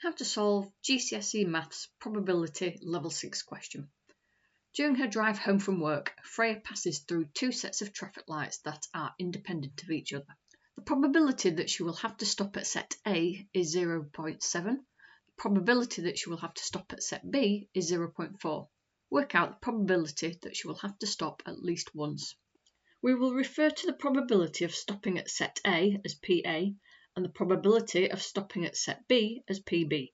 How to solve GCSE Maths Probability Level 6 question. During her drive home from work, Freya passes through two sets of traffic lights that are independent of each other. The probability that she will have to stop at set A is 0.7. The probability that she will have to stop at set B is 0.4. Work out the probability that she will have to stop at least once. We will refer to the probability of stopping at set A as PA and the probability of stopping at set B as PB.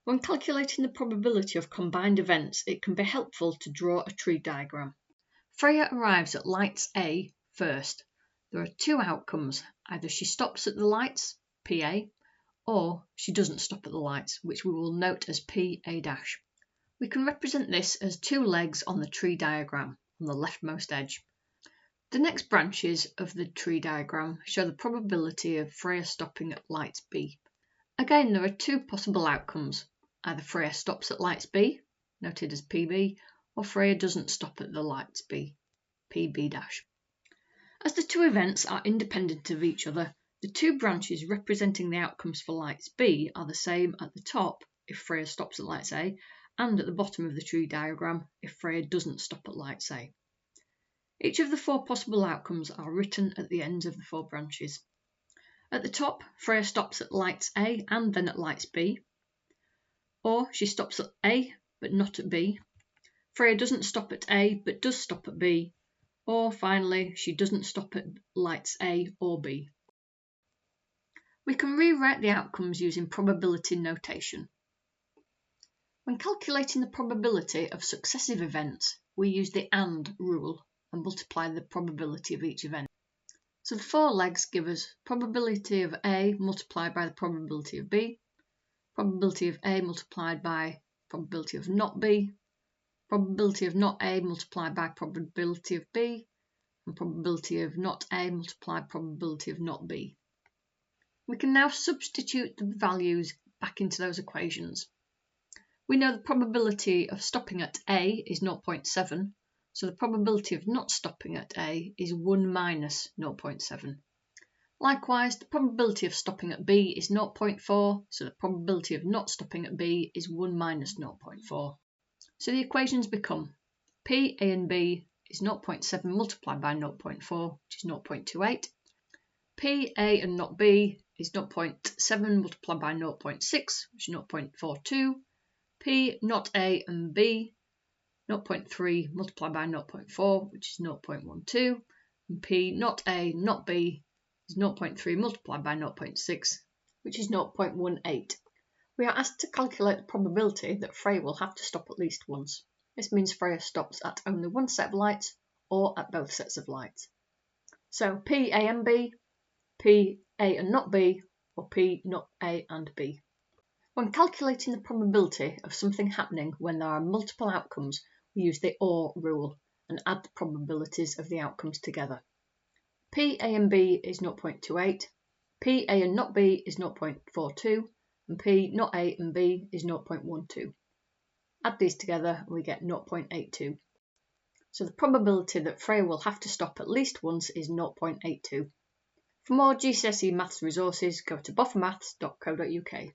When calculating the probability of combined events, it can be helpful to draw a tree diagram. Freya arrives at lights A first. There are two outcomes. Either she stops at the lights, PA, or she doesn't stop at the lights, which we will note as PA'. We can represent this as two legs on the tree diagram on the leftmost edge. The next branches of the tree diagram show the probability of Freya stopping at lights B. Again, there are two possible outcomes. Either Freya stops at lights B, noted as PB, or Freya doesn't stop at the lights B, PB'. As the two events are independent of each other, the two branches representing the outcomes for lights B are the same at the top if Freya stops at lights A, and at the bottom of the tree diagram if Freya doesn't stop at lights A. Each of the four possible outcomes are written at the ends of the four branches. At the top, Freya stops at lights A and then at lights B. Or she stops at A but not at B. Freya doesn't stop at A but does stop at B. Or finally, she doesn't stop at lights A or B. We can rewrite the outcomes using probability notation. When calculating the probability of successive events, we use the AND rule and multiply the probability of each event. So the four legs give us probability of A multiplied by the probability of B, probability of A multiplied by probability of not B, probability of not A multiplied by probability of B, and probability of not A multiplied by probability of not B. We can now substitute the values back into those equations. We know the probability of stopping at A is 0.7, so the probability of not stopping at A is 1 minus 0.7. Likewise, the probability of stopping at B is 0.4, so the probability of not stopping at B is 1 minus 0.4. So the equations become P, A and B is 0.7 multiplied by 0.4, which is 0.28. P, A and not B is 0.7 multiplied by 0.6, which is 0.42. P, not A and B, 0.3 multiplied by 0.4, which is 0.12, and P, not A, not B, is 0.3 multiplied by 0.6, which is 0.18. We are asked to calculate the probability that Freya will have to stop at least once. This means Freya stops at only one set of lights or at both sets of lights. So P, A and B, P, A and not B, or P, not A and B. When calculating the probability of something happening when there are multiple outcomes, we use the OR rule and add the probabilities of the outcomes together. P, A and B is 0.28, P, A and not B is 0.42, and P, not A and B is 0.12. Add these together and we get 0.82. So the probability that Freya will have to stop at least once is 0.82. For more GCSE Maths resources, go to boffermaths.co.uk.